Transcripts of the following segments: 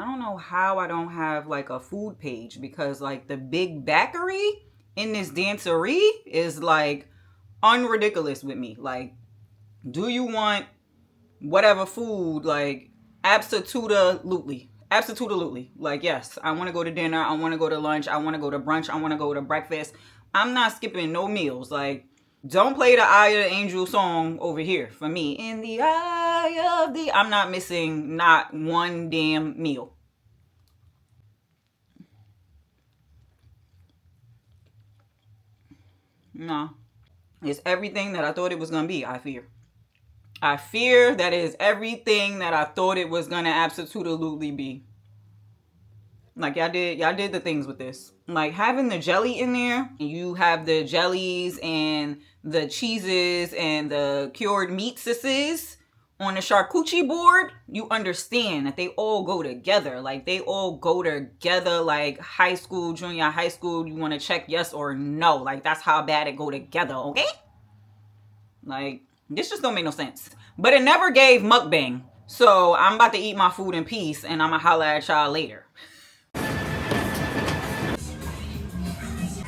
I don't know how I don't have like a food page, because like the big bakery in this dancery is like unridiculous with me. Like, do you want whatever food? Like, absolutely. Like, yes, I want to go to dinner, I want to go to lunch, I want to go to brunch, I want to go to breakfast. I'm not skipping no meals. Like, don't play the Eye of the Angel song over here for me. In the eye of the, I'm not missing not one damn meal. No, it's everything that I thought it was gonna be. I fear that it is everything that I thought it was gonna absolutely be. Like, y'all did the things with this. Like, having the jelly in there, you have the jellies and the cheeses and the cured meat sisses on the charcuterie board. You understand that they all go together. Like, they all go together like high school, junior high school. You want to check yes or no. Like, that's how bad it go together, okay? Like, this just don't make no sense. But it never gave mukbang. So I'm about to eat my food in peace, and I'm gonna holla at y'all later.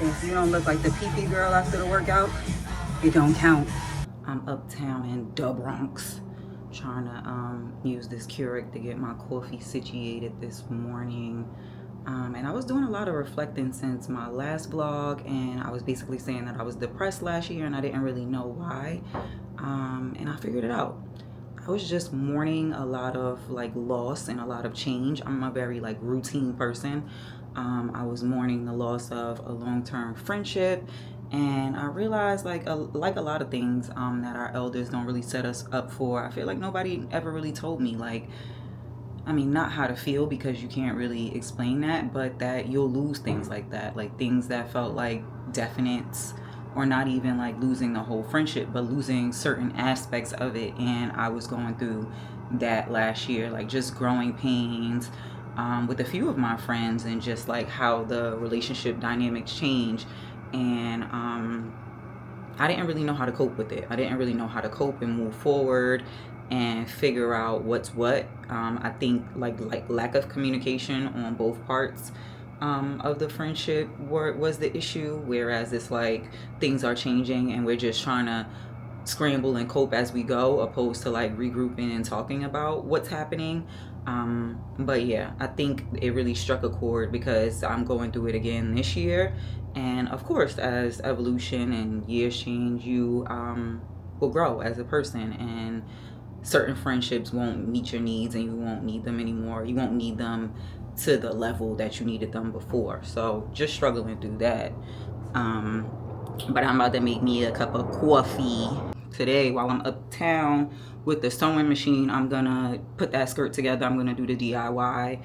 If you don't look like the pee-pee girl after the workout, it don't count. I'm uptown in the Bronx, trying to use this Keurig to get my coffee situated this morning. And I was doing a lot of reflecting since my last vlog, and I was basically saying that I was depressed last year and I didn't really know why. And I figured it out. I was just mourning a lot of like loss and a lot of change. I'm a very like routine person. I was mourning the loss of a long-term friendship, and I realized like a lot of things that our elders don't really set us up for. I feel like nobody ever really told me, like, I mean, not how to feel, because you can't really explain that, but that you'll lose things like that, like things that felt like definites, or not even like losing the whole friendship, but losing certain aspects of it. And I was going through that last year, like just growing pains with a few of my friends, and just like how the relationship dynamics change. And I didn't really know how to cope with it. I didn't really know how to cope and move forward and figure out what's what. I think like lack of communication on both parts of the friendship was the issue, whereas it's like things are changing and we're just trying to scramble and cope as we go, opposed to like regrouping and talking about what's happening. But yeah, I think it really struck a chord because I'm going through it again this year. And of course, as evolution and years change, you will grow as a person, and certain friendships won't meet your needs and you won't need them anymore. You won't need them to the level that you needed them before. So just struggling through that. But I'm about to make me a cup of coffee today while I'm uptown with the sewing machine. I'm gonna put that skirt together. I'm gonna do the DIY.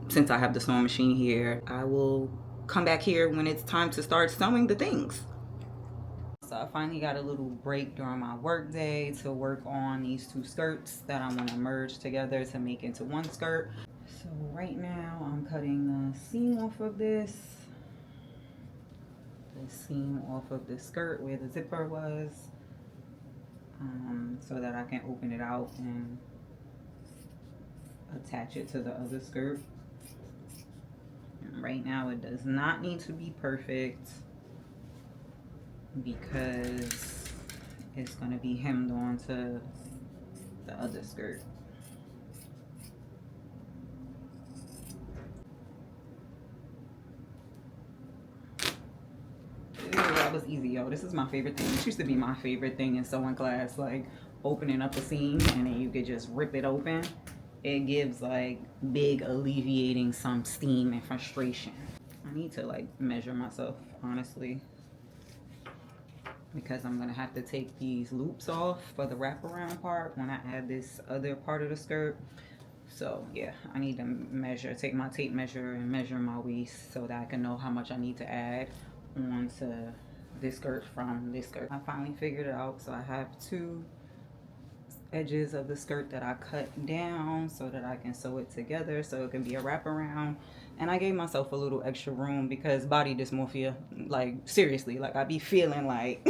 Since I have the sewing machine here, I will come back here when it's time to start sewing the things. So I finally got a little break during my work day to work on these two skirts that I want to merge together to make into one skirt. So right now I'm cutting the seam off of this. The seam off of the skirt where the zipper was, so that I can open it out and attach it to the other skirt. And right now it does not need to be perfect, because it's going to be hemmed onto the other skirt. That was easy, yo. This is my favorite thing. This used to be my favorite thing in sewing class, like opening up a seam and then you could just rip it open. It gives like big alleviating some steam and frustration. I need to like measure myself, honestly, because I'm gonna have to take these loops off for the wraparound part when I add this other part of the skirt. So yeah, I need to measure, take my tape measure and measure my waist so that I can know how much I need to add onto this skirt from this skirt. I finally figured it out. So I have two edges of the skirt that I cut down so that I can sew it together so it can be a wraparound. And I gave myself a little extra room because body dysmorphia, like seriously, like I be feeling like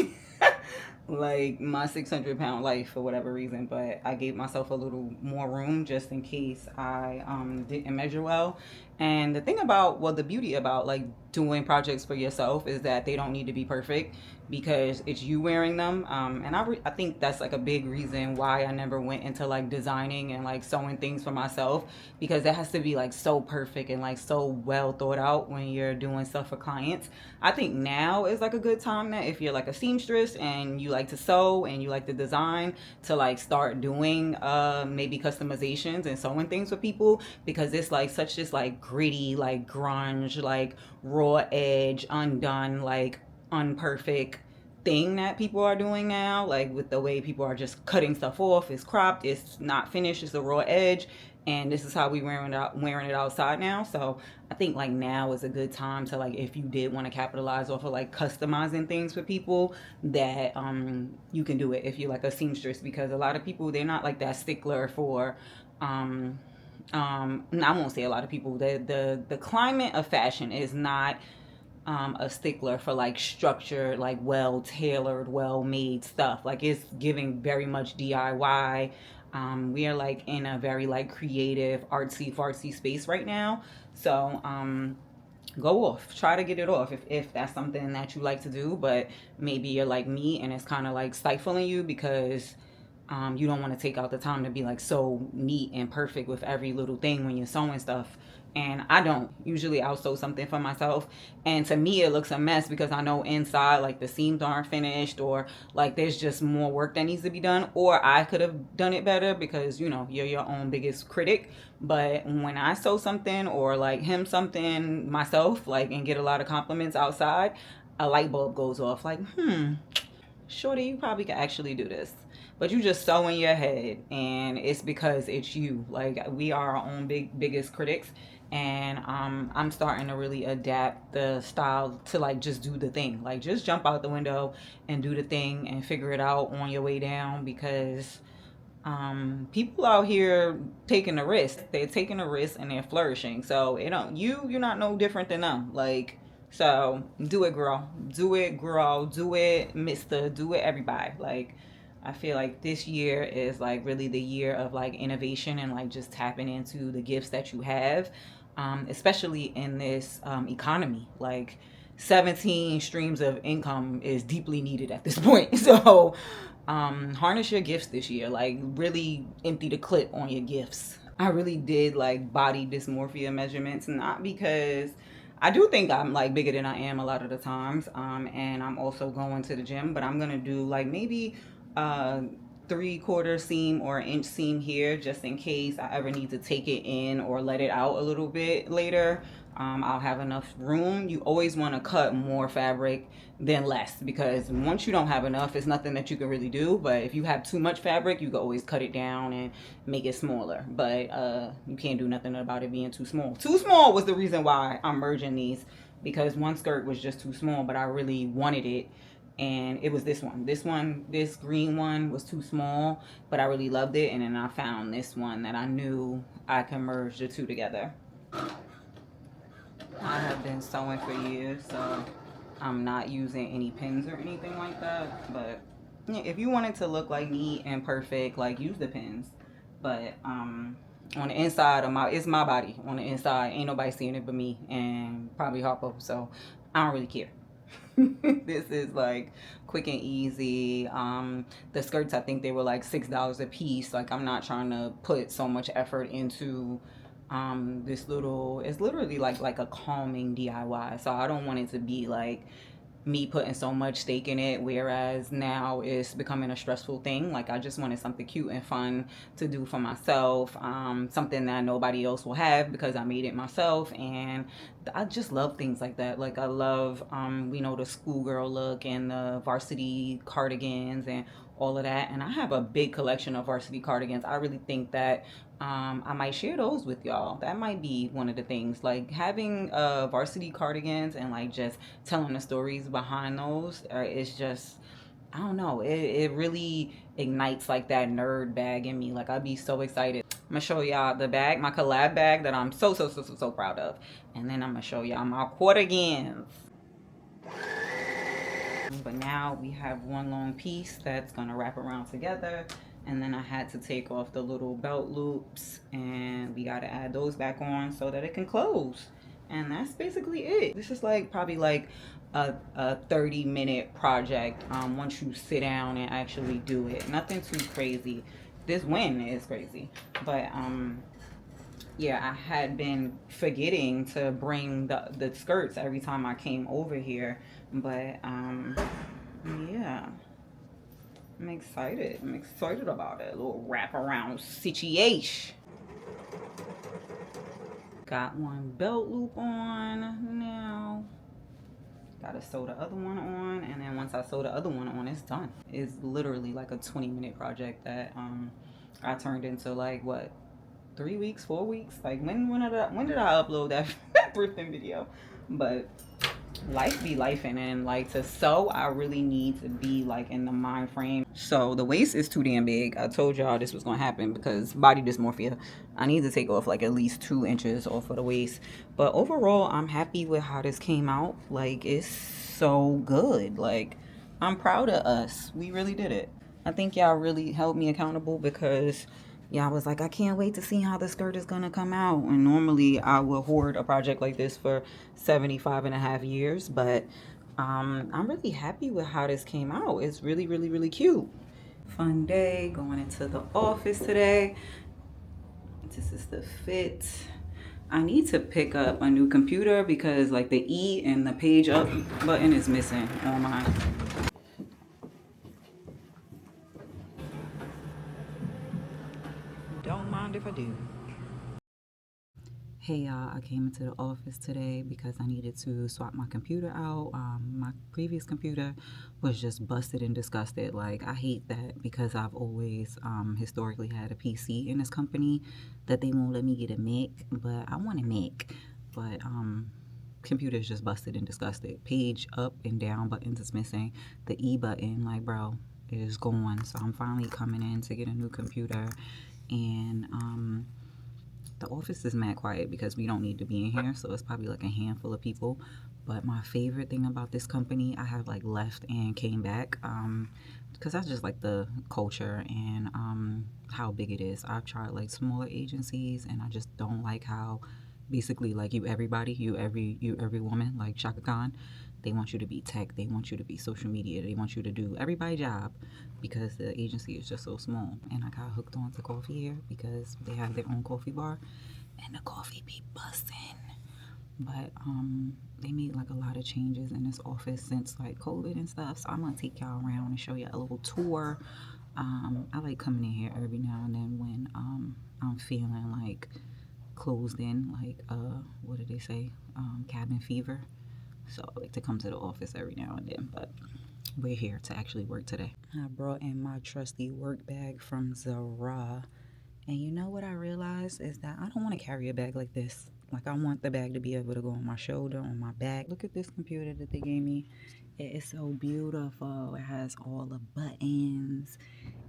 like my 600-pound life for whatever reason, but I gave myself a little more room just in case I didn't measure well. And the thing about, well, the beauty about like doing projects for yourself is that they don't need to be perfect because it's you wearing them. And I think that's like a big reason why I never went into like designing and like sewing things for myself, because it has to be like so perfect and like so well thought out when you're doing stuff for clients. I think now is like a good time that if you're like a seamstress and you like to sew and you like to design, to like start doing maybe customizations and sewing things for people, because it's like such this like gritty, like grunge, like raw edge, undone, like unperfect thing that people are doing now, like with the way people are just cutting stuff off. It's cropped, it's not finished, it's a raw edge, and this is how we wearing it outside now. So I think like now is a good time to, like, if you did want to capitalize off of like customizing things for people, that you can do it if you're like a seamstress, because a lot of people, they're not like that stickler for I won't say a lot of people, the climate of fashion is not a stickler for like structured, like well tailored, well made stuff. Like it's giving very much DIY. We are like in a very like creative, artsy fartsy space right now. So go off, try to get it off if that's something that you like to do, but maybe you're like me and it's kind of like stifling you because you don't want to take out the time to be like so neat and perfect with every little thing when you're sewing stuff. And I don't. Usually I'll sew something for myself, and to me it looks a mess because I know inside like the seams aren't finished, or like there's just more work that needs to be done, or I could have done it better, because you know you're your own biggest critic. But when I sew something or like hem something myself, like, and get a lot of compliments outside, a light bulb goes off, like, shorty, you probably could actually do this. But you just sew in your head, and it's because it's you. Like, we are our own biggest critics. And I'm starting to really adapt the style to like just do the thing, like just jump out the window and do the thing and figure it out on your way down, because people out here taking a risk. They're taking a risk and they're flourishing. So it don't, you're not no different than them. Like, so do it, girl. Do it, girl. Do it, mister. Do it, everybody. Like, I feel like this year is like really the year of like innovation and like just tapping into the gifts that you have, especially in this economy. Like 17 streams of income is deeply needed at this point. So harness your gifts this year. Like really empty the clip on your gifts. I really did like body dysmorphia measurements, not because I do think I'm like bigger than I am a lot of the times, and I'm also going to the gym, but I'm gonna do like maybe 3/4 seam or inch seam here, just in case I ever need to take it in or let it out a little bit later. I'll have enough room. You always want to cut more fabric than less, because once you don't have enough, it's nothing that you can really do. But if you have too much fabric, you can always cut it down and make it smaller. But you can't do nothing about it being too small. Too small was the reason why I'm merging these, because one skirt was just too small, but I really wanted it. And it was this green one was too small, but I really loved it. And then I found this one that I knew I could merge the two together. I have been sewing for years, so I'm not using any pins or anything like that. But yeah, if you want it to look like neat and perfect, like, use the pins. But on the inside of it's my body. On the inside, ain't nobody seeing it but me and probably Harpo. So I don't really care. This is like quick and easy. The skirts, I think they were like $6 a piece. Like, I'm not trying to put so much effort into this little, it's literally like a calming DIY. So I don't want it to be like me putting so much stake in it, whereas now it's becoming a stressful thing. Like, I just wanted something cute and fun to do for myself, something that nobody else will have because I made it myself. And I just love things like that. Like, I love the schoolgirl look and the varsity cardigans and all of that. And I have a big collection of varsity cardigans. I really think that I might share those with y'all. That might be one of the things, like having varsity cardigans and like just telling the stories behind those. It's just, I don't know, it really ignites like that nerd bag in me. Like, I'd be so excited. I'm gonna show y'all the bag, my collab bag that I'm so proud of, and then I'm gonna show y'all my cardigans. But now we have one long piece that's gonna wrap around together. And then I had to take off the little belt loops, and we got to add those back on so that it can close. And that's basically it. This is like probably like a 30-minute project once you sit down and actually do it. Nothing too crazy. This win is crazy, but yeah, I had been forgetting to bring the skirts every time I came over here, but yeah, I'm excited. I'm excited about it. A little wraparound situation. Got one belt loop on now. Gotta sew the other one on, and then once I sew the other one on, it's done. It's literally like a 20-minute project that I turned into like what, 3 weeks, 4 weeks? Like when did I upload that thrifting video? But life be lifing, and like to sew, I really need to be like in the mind frame. So the waist is too damn big. I told y'all this was gonna happen because body dysmorphia. I need to take off like at least 2 inches off of the waist. But overall, I'm happy with how this came out. Like, it's so good. Like, I'm proud of us. We really did it. I think y'all really held me accountable because y'all was like, I can't wait to see how the skirt is gonna come out. And normally I will hoard a project like this for 75.5 years, but I'm really happy with how this came out. It's really, really, really cute. Fun day going into the office today. This is the fit. I need to pick up a new computer because like the E and the page up button is missing on mine. Don't mind if I do. Hey y'all, I came into the office today because I needed to swap my computer out. My previous computer was just busted and disgusted. Like, I hate that because I've always historically had a PC in this company that they won't let me get a Mac, but I want a Mac. But computer is just busted and disgusted. Page up and down buttons is missing. The E button, like, bro, is gone. So I'm finally coming in to get a new computer, and the office is mad quiet because we don't need to be in here, so it's probably like a handful of people. But my favorite thing about this company, I have like left and came back because I just like the culture and how big it is. I've tried like smaller agencies, and I just don't like how basically like you every woman, like Shaka Khan, they want you to be tech, they want you to be social media, they want you to do everybody's job because the agency is just so small. And I got hooked on to coffee here because they have their own coffee bar, and the coffee be busting. But they made like a lot of changes in this office since like COVID and stuff, so I'm gonna take y'all around and show you a little tour. I like coming in here every now and then when I'm feeling like closed in, like what did they say, cabin fever. So I like to come to the office every now and then, but we're here to actually work today. I brought in my trusty work bag from Zara, and you know what I realized is that I don't want to carry a bag like this. Like, I want the bag to be able to go on my shoulder, on my back. Look at this computer that they gave me. It is so beautiful. It has all the buttons.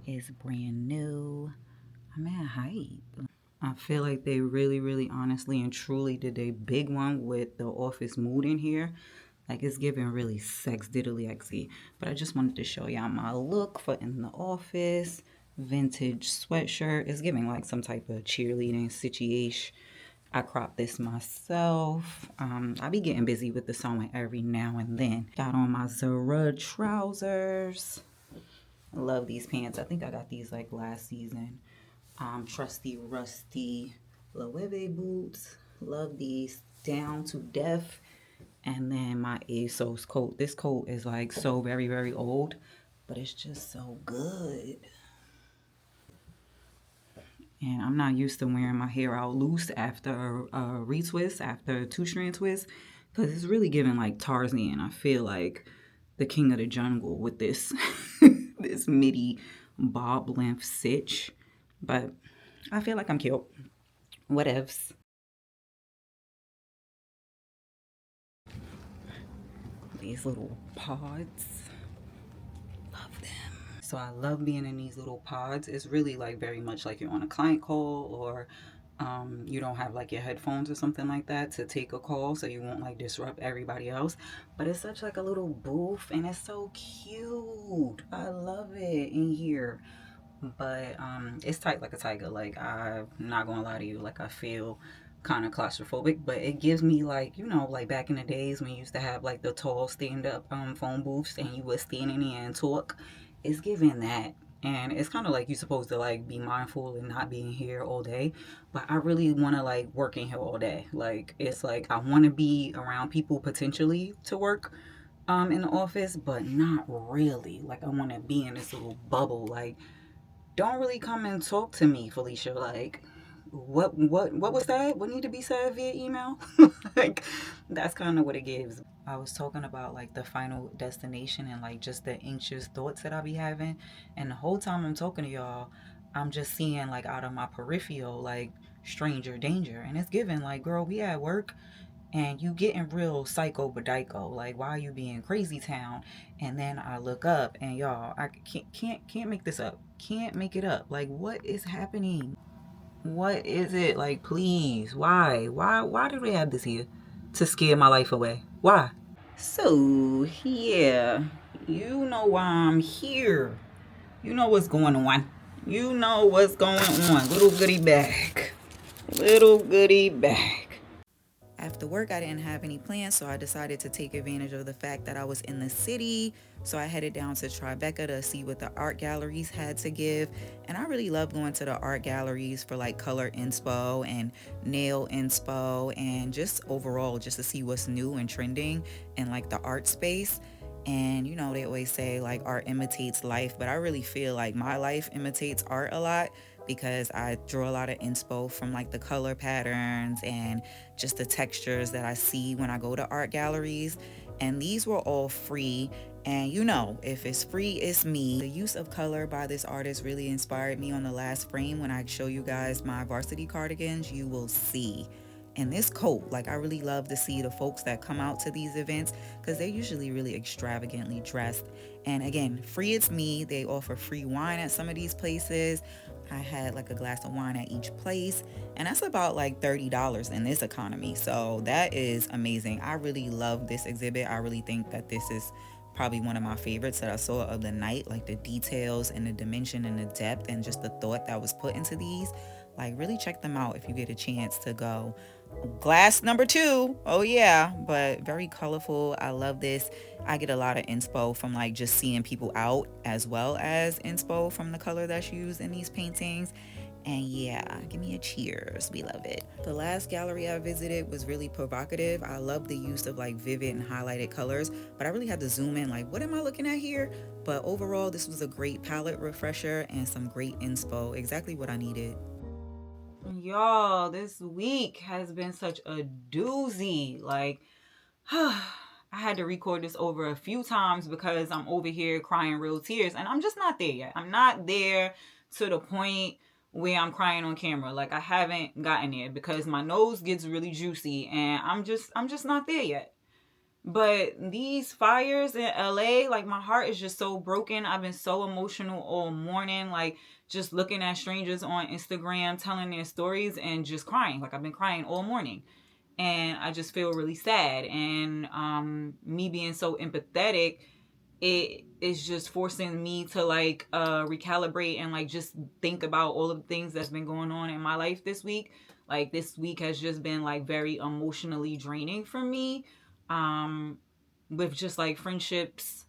It's brand new. I'm at height. I feel like they really, really honestly and truly did a big one with the office mood in here. Like, it's giving really sex diddly-exy. But I just wanted to show y'all my look for in the office. Vintage sweatshirt. It's giving like some type of cheerleading situation. I cropped this myself. I be getting busy with the sewing every now and then. Got on my Zara trousers. I love these pants. I think I got these like last season. Trusty rusty Loewe boots. Love these, down to death. And then my ASOS coat. This coat is like so very, very old, but it's just so good. And I'm not used to wearing my hair out loose after a retwist, after a 2-strand twist, because it's really giving like Tarzan. I feel like the king of the jungle with this this midi bob length stitch. But I feel like I'm cute. Whatevs. These little pods. Love them. So I love being in these little pods. It's really like very much like you're on a client call or You don't have like your headphones or something like that to take a call, so you won't like disrupt everybody else. But it's such like a little booth, and it's so cute. I love it in here. But it's tight like a tiger. Like, I'm not gonna lie to you, like I feel kind of claustrophobic, but it gives me like, like back in the days when you used to have like the tall stand up phone booths and you would stand in there and talk. It's giving that. And it's kind of like you're supposed to like be mindful and not being here all day, but I really want to like work in here all day. Like, it's like I want to be around people potentially to work in the office, but not really. Like, I want to be in this little bubble. Like, don't really come and talk to me, Felicia. Like, what was that? What need to be said via email? Like, that's kind of what it gives. I was talking about like the final destination and like just the anxious thoughts that I be having, and the whole time I'm talking to y'all, I'm just seeing like out of my peripheral like stranger danger, and it's given like, girl, we at work and you getting real psycho badico. Like, why are you being crazy town? And then I look up and y'all, I can't make this up. Can't make it up. Like, what is happening? What is it? Like, please, why do they have this here to scare my life away? Why? So yeah, you know why I'm here. You know what's going on. You know what's going on. Little goodie bag. Little goodie bag. After work, I didn't have any plans, so I decided to take advantage of the fact that I was in the city. So I headed down to Tribeca to see what the art galleries had to give. And I really love going to the art galleries for like color inspo and nail inspo, and just overall just to see what's new and trending in like the art space. And they always say like art imitates life, but I really feel like my life imitates art a lot, because I draw a lot of inspo from like the color patterns and just the textures that I see when I go to art galleries. And these were all free. And if it's free, it's me. The use of color by this artist really inspired me on the last frame. When I show you guys my Varsity cardigans, you will see. And this coat, like, I really love to see the folks that come out to these events, because they're usually really extravagantly dressed. And again, free it's me. They offer free wine at some of these places. I had like a glass of wine at each place, and that's about like $30 in this economy. So that is amazing. I really love this exhibit. I really think that this is probably one of my favorites that I saw of the night. Like, the details and the dimension and the depth and just the thought that was put into these. Like, really check them out if you get a chance to go. Glass number 2, oh yeah, but very colorful. I love this. I get a lot of inspo from like just seeing people out, as well as inspo from the color that's used in these paintings. And yeah, give me a cheers. We love it. The last gallery I visited was really provocative. I love the use of like vivid and highlighted colors, but I really had to zoom in like, what am I looking at here? But overall, this was a great palette refresher and some great inspo. Exactly what I needed. Y'all, this week has been such a doozy. Like, I had to record this over a few times because I'm over here crying real tears, and I'm just not there yet. I'm not there to the point where I'm crying on camera. Like, I haven't gotten there because my nose gets really juicy, and I'm just not there yet. But these fires in LA, like, my heart is just so broken. I've been so emotional all morning, like just looking at strangers on Instagram telling their stories and just crying. Like, I've been crying all morning. And I just feel really sad. And me being so empathetic, it is just forcing me to like recalibrate and like just think about all of the things that's been going on in my life this week. Like, this week has just been like very emotionally draining for me, um with just like friendships,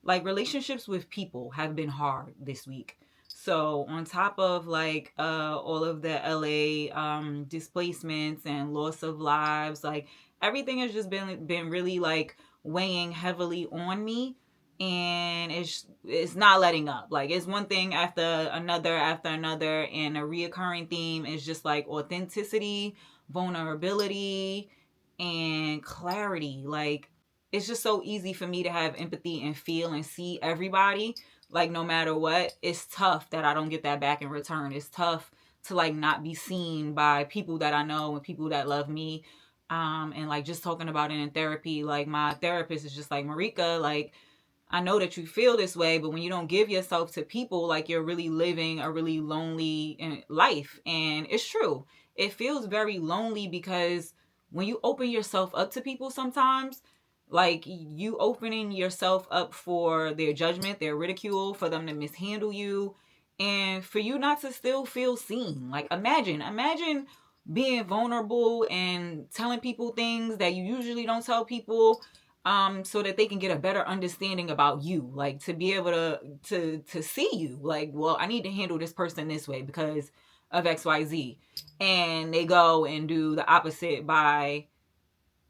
like relationships with people have been hard this week. So on top of like all of the LA displacements and loss of lives, like everything has just been really like weighing heavily on me. And it's not letting up. Like, it's one thing after another, and a reoccurring theme is just like authenticity, vulnerability, and clarity. Like, it's just so easy for me to have empathy and feel and see everybody, like, no matter what. It's tough that I don't get that back in return. It's tough to like not be seen by people that I know and people that love me. And like, just talking about it in therapy, like, my therapist is just like, Marika, like, I know that you feel this way, but when you don't give yourself to people, like you're really living a really lonely life. And it's true. It feels very lonely because when you open yourself up to people sometimes, like you opening yourself up for their judgment, their ridicule, for them to mishandle you, and for you not to still feel seen. Like imagine being vulnerable and telling people things that you usually don't tell people, so that they can get a better understanding about you, like to be able to see you, like, well, I need to handle this person this way because of XYZ, and they go and do the opposite by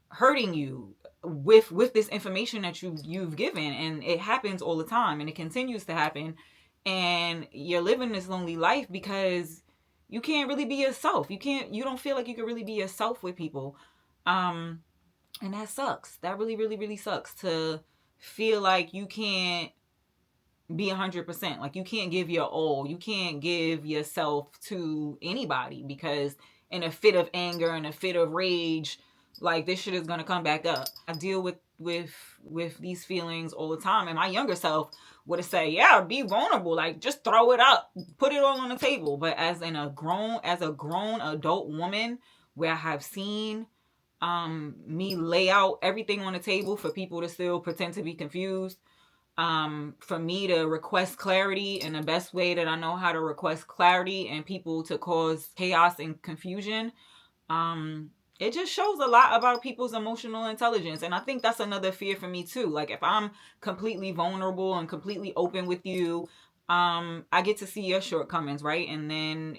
hurting you with this information that you've given. And it happens all the time, and it continues to happen, and you're living this lonely life because you can't really be yourself. You don't feel like you can really be yourself with people. And that sucks. That really, really, really sucks, to feel like you can't be 100%. Like you can't give your all. You can't give yourself to anybody because in a fit of anger and a fit of rage, like this shit is gonna come back up. I deal with these feelings all the time, and my younger self would have said, yeah, be vulnerable, like just throw it up, put it all on the table. But as a grown adult woman, where I have seen me lay out everything on the table for people to still pretend to be confused, for me to request clarity in the best way that I know how to request clarity, and people to cause chaos and confusion, it just shows a lot about people's emotional intelligence. And I think that's another fear for me too. Like if I'm completely vulnerable and completely open with you, I get to see your shortcomings, right? And then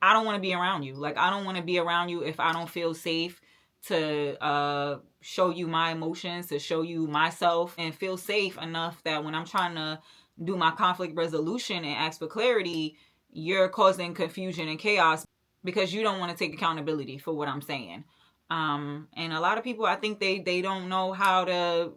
I don't want to be around you. Like I don't want to be around you if I don't feel safe to show you my emotions, to show you myself, and feel safe enough that when I'm trying to do my conflict resolution and ask for clarity, you're causing confusion and chaos because you don't want to take accountability for what I'm saying. And a lot of people, I think they don't know how to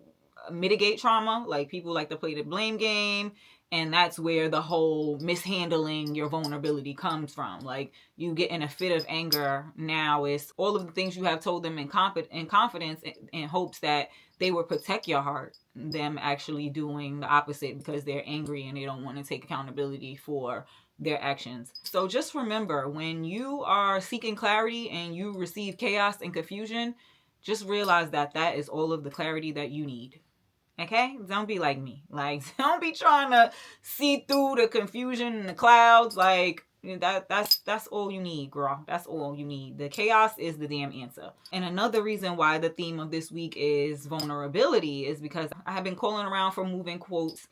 mitigate trauma. Like people like to play the blame game, and that's where the whole mishandling your vulnerability comes from. Like you get in a fit of anger, now it's all of the things you have told them in confidence, in hopes that they will protect your heart, them actually doing the opposite because they're angry and they don't want to take accountability for their actions. So just remember, when you are seeking clarity and you receive chaos and confusion, just realize that that is all of the clarity that you need. Okay? Don't be like me. Like, don't be trying to see through the confusion and the clouds. Like, that's all you need, girl. That's all you need. The chaos is the damn answer. And another reason why the theme of this week is vulnerability is because I have been calling around for moving quotes,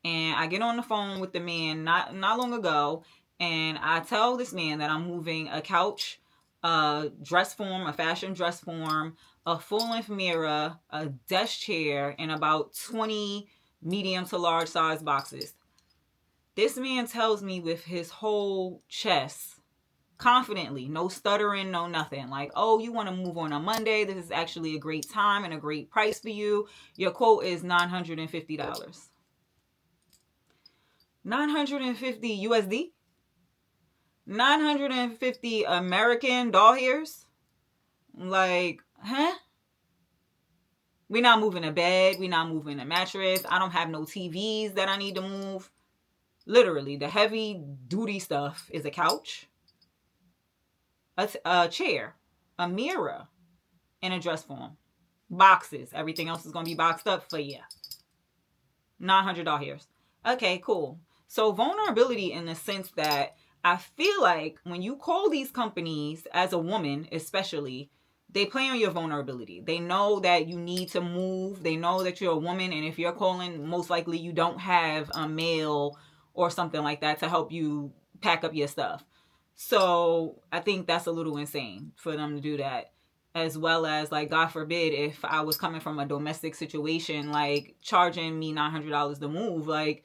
and I get on the phone with the man not long ago, and I tell this man that I'm moving a couch, a dress form, a fashion dress form, a full-length mirror, a desk chair, and about 20 medium to large size boxes. This man tells me with his whole chest, confidently, no stuttering, no nothing, like, oh, you want to move on a Monday, this is actually a great time and a great price for you. Your quote is $950. 950 USD? 950 American doll hairs? Like, huh? We're not moving a bed. We're not moving a mattress. I don't have no TVs that I need to move. Literally, the heavy duty stuff is a couch, a chair, a mirror, and a dress form. Boxes. Everything else is going to be boxed up for you. $900 hairs. Okay, cool. So vulnerability in the sense that I feel like when you call these companies, as a woman especially, they play on your vulnerability. They know that you need to move. They know that you're a woman, and if you're calling, most likely you don't have a male or something like that to help you pack up your stuff. So I think that's a little insane for them to do that. As well as, like, God forbid, if I was coming from a domestic situation, like charging me $900 to move, like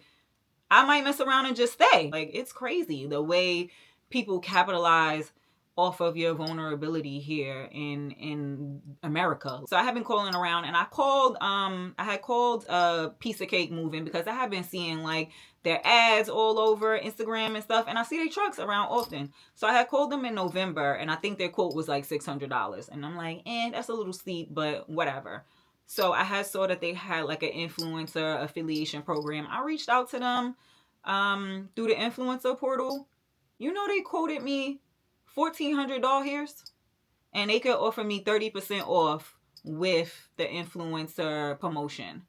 I might mess around and just stay. Like, it's crazy the way people capitalize off of your vulnerability here in America. So I have been calling around, and I had called Piece of Cake Moving because I have been seeing like their ads all over Instagram and stuff, and I see their trucks around often. So I had called them in November, and I think their quote was like $600, and I'm like, that's a little steep, but whatever. So I had saw that they had like an influencer affiliation program. I reached out to them through the influencer portal. You know, they quoted me $1,400 and they could offer me 30% off with the influencer promotion.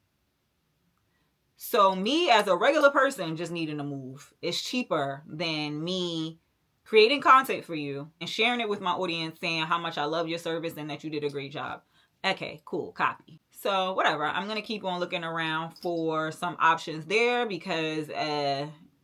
So me as a regular person just needing to move is cheaper than me creating content for you and sharing it with my audience saying how much I love your service and that you did a great job. Okay, cool, copy. So whatever, I'm gonna keep on looking around for some options there because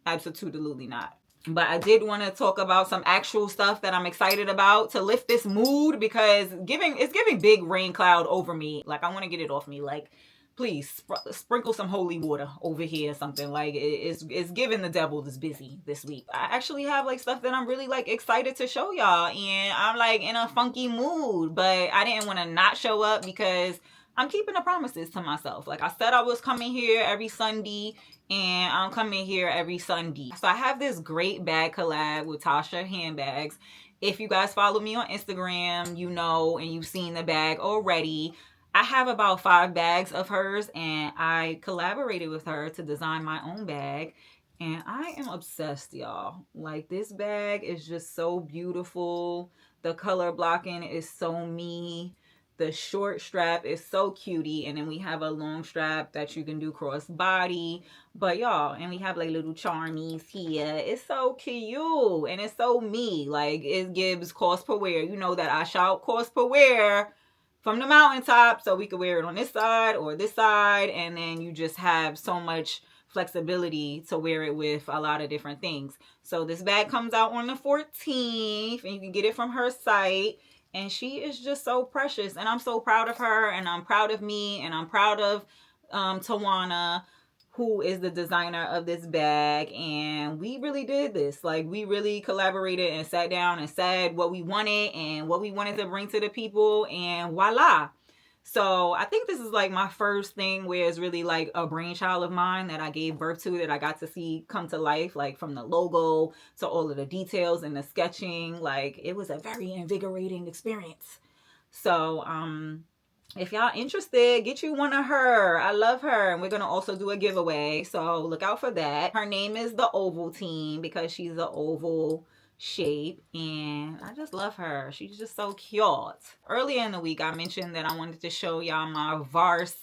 absolutely not. But I did want to talk about some actual stuff that I'm excited about to lift this mood because it's giving big rain cloud over me. Like I want to get it off me. Like please sprinkle some holy water over here or something. Like it's giving the devil this busy this week. I actually have like stuff that I'm really like excited to show y'all, and I'm like in a funky mood, but I didn't want to not show up because I'm keeping the promises to myself. Like I said I was coming here every Sunday, and I'm coming here every Sunday. So I have this great bag collab with Tasha Handbags. If you guys follow me on Instagram, you know, and you've seen the bag already. I have about 5 bags of hers, and I collaborated with her to design my own bag. And I am obsessed, y'all. Like this bag is just so beautiful. The color blocking is so me. The short strap is so cutie, and then we have a long strap that you can do cross body. But y'all, and we have like little charmies here. It's so cute and it's so me. Like it gives cost per wear. You know that I shout cost per wear from the mountaintop, so we could wear it on this side or this side, and then you just have so much flexibility to wear it with a lot of different things. So this bag comes out on the 14th, and you can get it from her site. And she is just so precious, and I'm so proud of her, and I'm proud of me, and I'm proud of Tawana, who is the designer of this bag. And we really did this. Like we really collaborated and sat down and said what we wanted and what we wanted to bring to the people, and voila. So I think this is like my first thing where it's really like a brainchild of mine that I gave birth to, that I got to see come to life, like from the logo to all of the details and the sketching. Like it was a very invigorating experience. So if y'all interested, get you one of her. I love her, and we're gonna also do a giveaway, so look out for that. Her name is the OVALTINE because she's an oval shape, and I just love her. She's just so cute. Earlier in the week I mentioned that I wanted to show y'all my Vars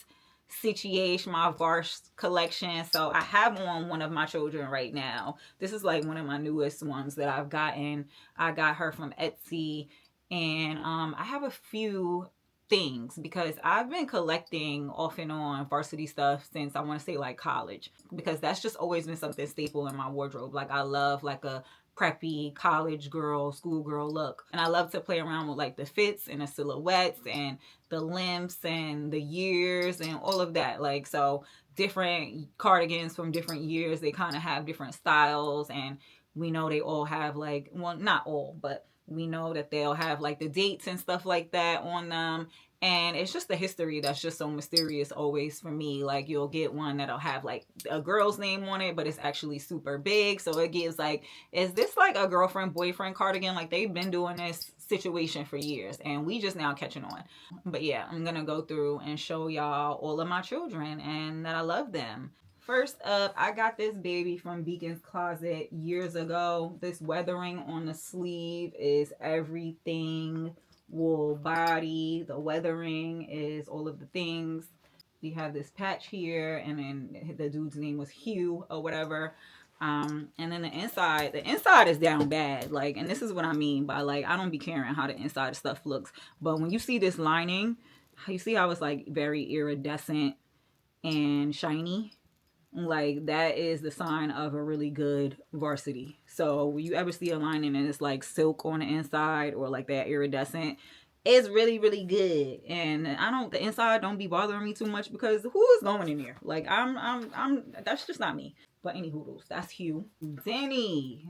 situation, my Vars collection. So I have on one of my children right now. This is like one of my newest ones that I've gotten. I got her from Etsy, and I have a few things because I've been collecting off and on varsity stuff since I want to say like college, because that's just always been something staple in my wardrobe. Like I love like a preppy college girl, schoolgirl look, and I love to play around with like the fits and the silhouettes and the lengths and the years and all of that. Like, so different cardigans from different years, they kind of have different styles, and we know they all have like, well, not all, but we know that they'll have like the dates and stuff like that on them. And it's just the history that's just so mysterious always for me. Like you'll get one that'll have like a girl's name on it, but it's actually super big. So it gives like, is this like a girlfriend boyfriend cardigan? Like they've been doing this situation for years, and we just now catching on. But yeah, I'm gonna go through and show y'all all of my children and that I love them. First up, I got this baby from Beacon's Closet years ago. This weathering on the sleeve is everything. Wool body, the weathering is all of the things. We have this patch here, and then the dude's name was Hugh or whatever. And then the inside is down bad. Like, and this is what I mean by like, I don't be caring how the inside stuff looks. But when you see this lining, you see how it's like very iridescent and shiny. Like that is the sign of a really good varsity. So when you ever see a lining and it's like silk on the inside or like that iridescent, it's really really good. And the inside don't be bothering me too much because who is going in there? Like I'm that's just not me. But any hoodles, that's Hugh. Denny.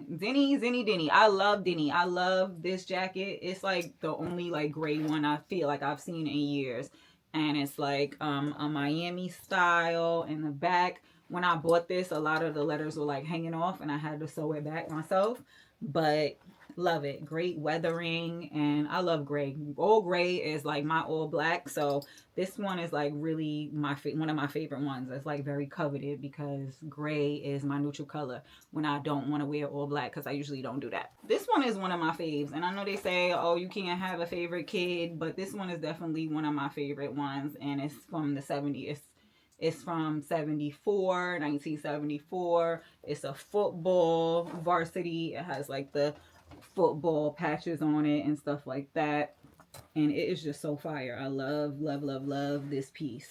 I love Denny. I love this jacket. It's like the only like gray one I feel like I've seen in years. And it's like a Miami style in the back. When I bought this, a lot of the letters were like hanging off, and I had to sew it back myself. But Love it. Great weathering, and I love gray. All gray is like my all black, so this one is like really one of my favorite ones. It's like very coveted because gray is my neutral color when I don't want to wear all black, because I usually don't do that. This one is one of my faves, and I know they say, oh, you can't have a favorite kid, but this one is definitely one of my favorite ones, and it's from the 70s. It's from 74, 1974. It's a football varsity. It has like the football patches on it and stuff like that. And it is just so fire. I love, love, love, love this piece.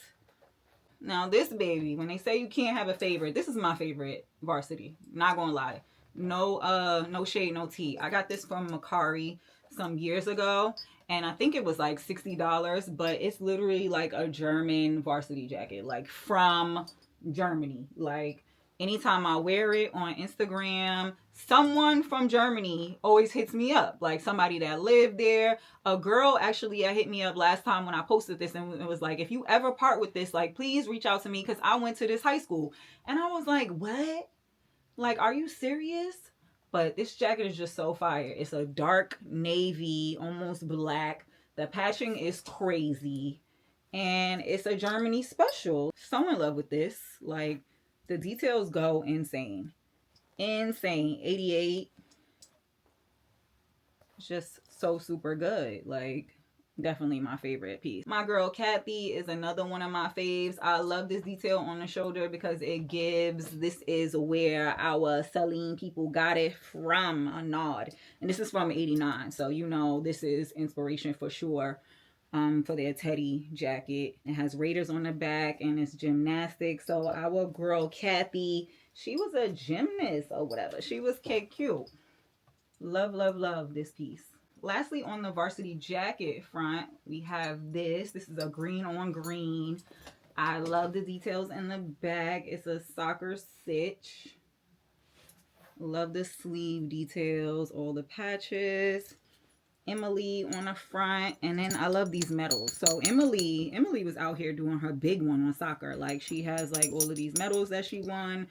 Now this baby, when they say you can't have a favorite, this is my favorite varsity. Not gonna lie. No shade, no tea. I got this from Macari some years ago, and I think it was like $60, but it's literally like a German varsity jacket, like from Germany. Like anytime I wear it on Instagram, someone from Germany always hits me up, like somebody that lived there. A girl actually hit me up last time when I posted this, and it was like, if you ever part with this, like, please reach out to me because I went to this high school. And I was like, what? Like, are you serious? But this jacket is just so fire. It's a dark navy, almost black. The patching is crazy. And it's a Germany special. So in love with this. Like, the details go insane. Insane. 88. It's just so super good. Like, definitely my favorite piece. My girl Kathy is another one of my faves. I love this detail on the shoulder because it gives, this is where our Celine people got it from, a nod. And this is from 89, so you know this is inspiration for sure. For their Teddy jacket. It has Raiders on the back and it's gymnastics. So our girl Kathy, she was a gymnast or whatever. She was cute. Love, love, love this piece. Lastly, on the varsity jacket front, we have this. This is a green on green. I love the details in the back. It's a soccer stitch. Love the sleeve details, all the patches. Emily on the front, and then I love these medals. So Emily was out here doing her big one on soccer. Like, she has like all of these medals that she won.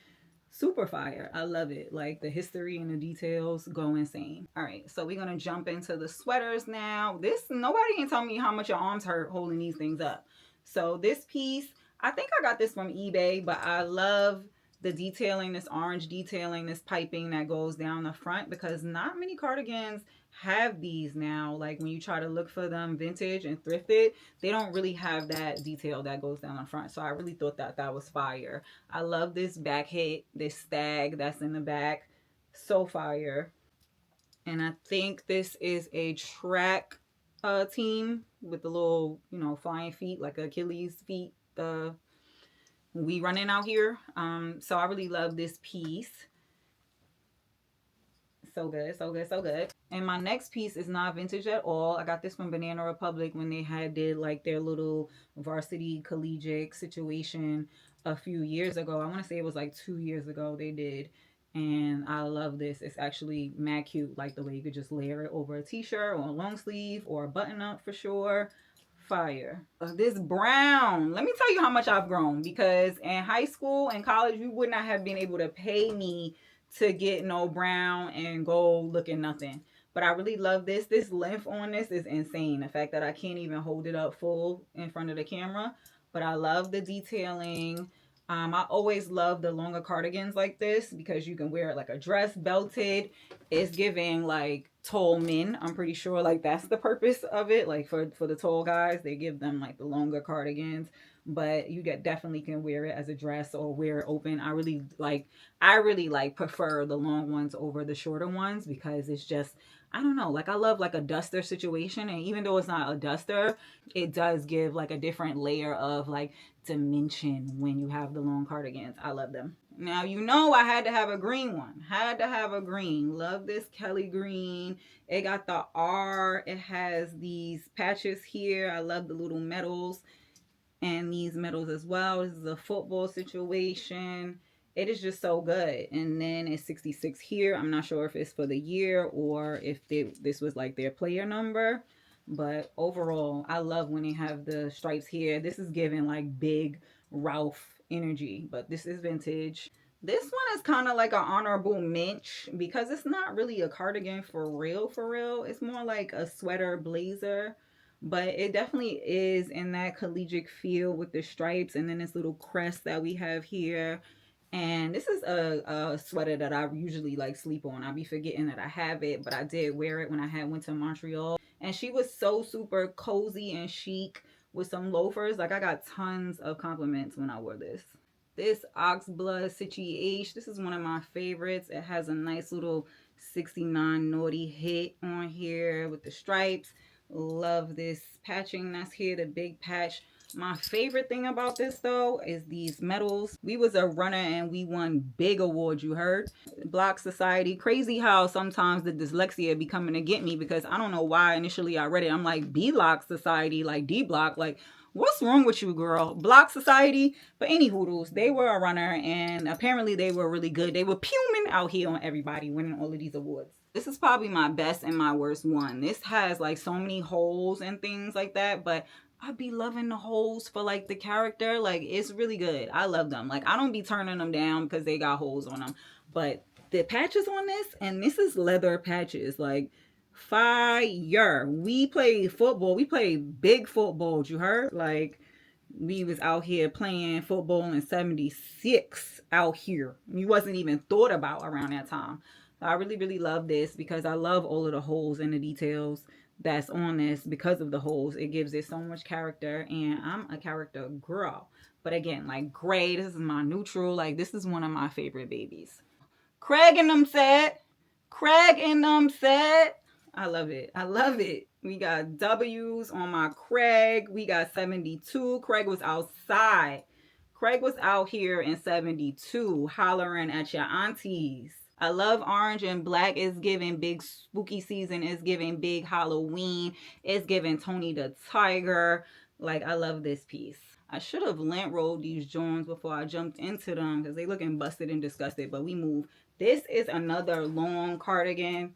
Super fire. I love it. Like, the history and the details go insane. All right, so we're gonna jump into the sweaters now. This, nobody can tell me how much your arms hurt holding these things up. So this piece, I think I got this from eBay, but I love the detailing, this orange detailing, this piping that goes down the front, because not many cardigans have these now. Like, when you try to look for them vintage and thrifted, they don't really have that detail that goes down the front. So I really thought that that was fire. I love this back hit, this stag that's in the back. So fire. And I think this is a track team with the little, you know, flying feet, like Achilles feet. We running out here. So I really love this piece. So good, so good, so good. And my next piece is not vintage at all. I got this from Banana Republic when they did like their little varsity collegiate situation a few years ago. I want to say it was like 2 years ago they did. And I love this. It's actually mad cute, like the way you could just layer it over a t-shirt or a long sleeve or a button up for sure. Fire. This brown, let me tell you how much I've grown, because in high school and college you would not have been able to pay me to get no brown and gold looking nothing. But I really love this. This length on this is insane. The fact that I can't even hold it up full in front of the camera. But I love the detailing. I always love the longer cardigans like this because you can wear it like a dress, belted. It's giving like tall men. I'm pretty sure like that's the purpose of it. Like for the tall guys, they give them like the longer cardigans. But you definitely can wear it as a dress or wear it open. I really like prefer the long ones over the shorter ones because it's just, I don't know, like I love like a duster situation, and even though it's not a duster, it does give like a different layer of like dimension when you have the long cardigans. I love them. Now, you know, I had to have a green one. Had to have a green. Love this Kelly green. It got the R. It has these patches here. I love the little medals and these medals as well. This is a football situation. It is just so good. And then it's 66 here. I'm not sure if it's for the year or if this was like their player number. But overall, I love when they have the stripes here. This is giving like big Ralph energy, but this is vintage. This one is kind of like an honorable mention because it's not really a cardigan for real, for real. It's more like a sweater blazer, but it definitely is in that collegiate feel with the stripes and then this little crest that we have here. And this is a sweater that I usually like sleep on. I be forgetting that I have it, but I did wear it when I had went to Montreal. And she was so super cozy and chic with some loafers. Like I got tons of compliments when I wore this. This Oxblood City H, this is one of my favorites. It has a nice little 69 naughty hit on here with the stripes. Love this patching that's here, the big patch. My favorite thing about this though is these medals. We was a runner and we won big awards, you heard? Block Society. Crazy how sometimes the dyslexia be coming to get me because I don't know why initially I read it. I'm like B-Block Society, like D-Block, like what's wrong with you, girl? Block Society. But any hoodles, they were a runner and apparently they were really good. They were puming out here on everybody winning all of these awards. This is probably my best and my worst one. This has like so many holes and things like that, but I be loving the holes for like the character. Like it's really good. I love them. Like I don't be turning them down because they got holes on them. But the patches on this, and this is leather patches, like fire. We played football. We played big footballs, you heard? Like we was out here playing football in 76 out here. We wasn't even thought about around that time. So I really, really love this because I love all of the holes and the details that's on this. Because of the holes, it gives it so much character, and I'm a character girl. But again, like gray, this is my neutral. Like this is one of my favorite babies. Craig and them said. Craig and them said. I love it. I love it. We got W's on my Craig. We got 72. Craig was outside. Craig was out here in 72 hollering at your aunties. I love orange and black. It's giving big spooky season. It's giving big Halloween. It's giving Tony the Tiger. Like, I love this piece. I should have lint rolled these joints before I jumped into them because they looking busted and disgusted, but we move. This is another long cardigan.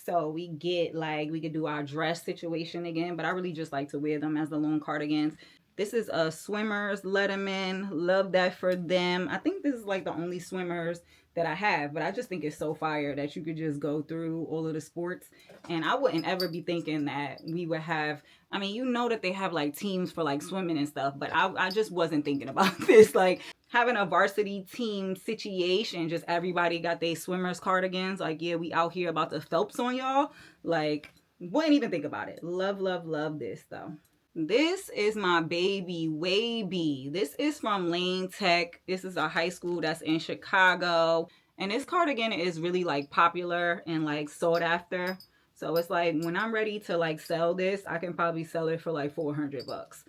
So we get like, we could do our dress situation again, but I really just like to wear them as the long cardigans. This is a Swimmers Letterman. Love that for them. I think this is like the only Swimmers that I have, but I just think it's so fire that you could just go through all of the sports. And I wouldn't ever be thinking that we would have, I mean, you know that they have like teams for like swimming and stuff, but I just wasn't thinking about this. Like having a varsity team situation, just everybody got their swimmers cardigans. Like, yeah, we out here about the Phelps on y'all. Like, wouldn't even think about it. Love, love, love this though. This is my baby Wavy. This is from Lane Tech. This is a high school that's in Chicago. And this cardigan is really like popular and like sought after. So it's like when I'm ready to like sell this, I can probably sell it for like 400 bucks.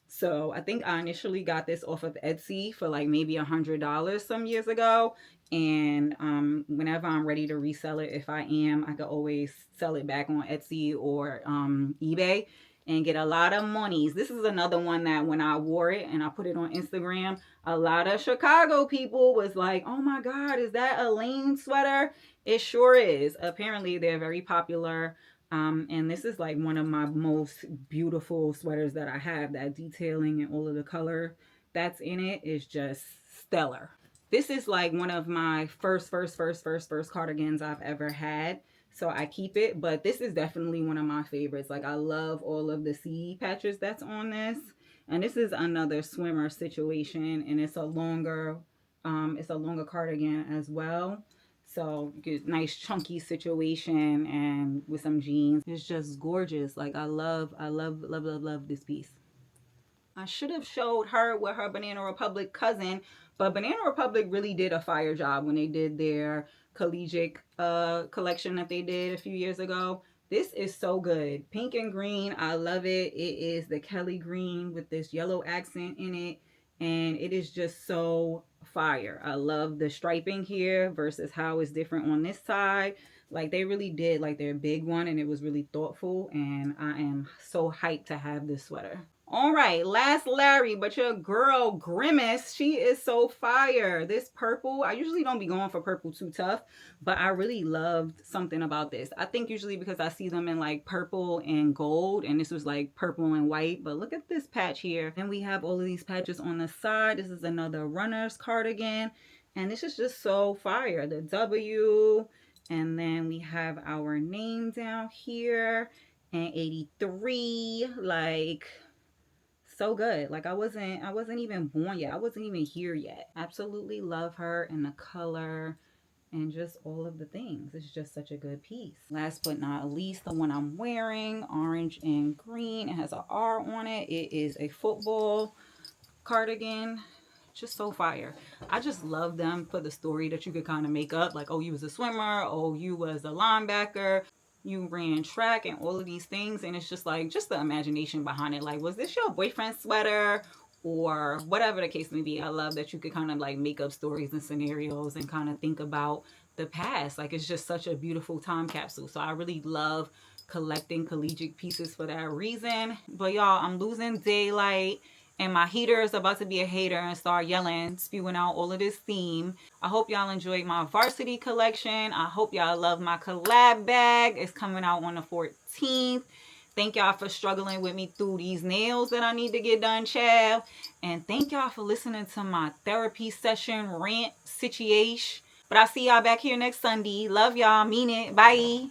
So I think I initially got this off of Etsy for like maybe $100 some years ago. And whenever I'm ready to resell it, if I am, I could always sell it back on Etsy or eBay and get a lot of monies. This is another one that when I wore it and I put it on Instagram, a lot of Chicago people was like, oh my God, is that a Lane sweater? It sure is. Apparently they're very popular. And this is like one of my most beautiful sweaters that I have. That detailing and all of the color that's in it is just stellar. This is like one of my first cardigans I've ever had. So I keep it, but this is definitely one of my favorites. Like I love all of the sea patches that's on this. And this is another swimmer situation, and it's a longer cardigan as well. So get nice chunky situation and with some jeans. It's just gorgeous. Like I love this piece. I should have showed her with her Banana Republic cousin, but Banana Republic really did a fire job when they did their collegiate collection that they did a few years ago. This is so good. Pink and green. I love it. It is the Kelly green with this yellow accent in it. And it is just so fire. I love the striping here versus how it's different on this side. Like they really did like their big one, and it was really thoughtful. And I am so hyped to have this sweater. All right, last Larry, but your girl Grimace, she is so fire. This purple, I usually don't be going for purple too tough, but I really loved something about this. I think usually because I see them in like purple and gold, and this was like purple and white, but look at this patch here. And we have all of these patches on the side. This is another runner's cardigan. And this is just so fire. The W, and then we have our name down here, and 83. Like, so good. Like, I wasn't even born yet. I wasn't even here yet. Absolutely love her and the color and just all of the things. It's just such a good piece. Last but not least, the one I'm wearing, orange and green. It has an R on it. It is a football cardigan. Just so fire. I just love them for the story that you could kind of make up. Like, oh, you was a swimmer. Oh, you was a linebacker. You ran track and all of these things. And it's just like, just the imagination behind it. Like, was this your boyfriend's sweater? Or whatever the case may be. I love that you could kind of like make up stories and scenarios and kind of think about the past. Like, it's just such a beautiful time capsule. So I really love collecting collegiate pieces for that reason. But y'all, I'm losing daylight. And my heater is about to be a hater and start yelling, spewing out all of this theme. I hope y'all enjoyed my Varsity collection. I hope y'all love my collab bag. It's coming out on the 14th. Thank y'all for struggling with me through these nails that I need to get done, child. And thank y'all for listening to my therapy session rant situation. But I'll see y'all back here next Sunday. Love y'all. Mean it. Bye.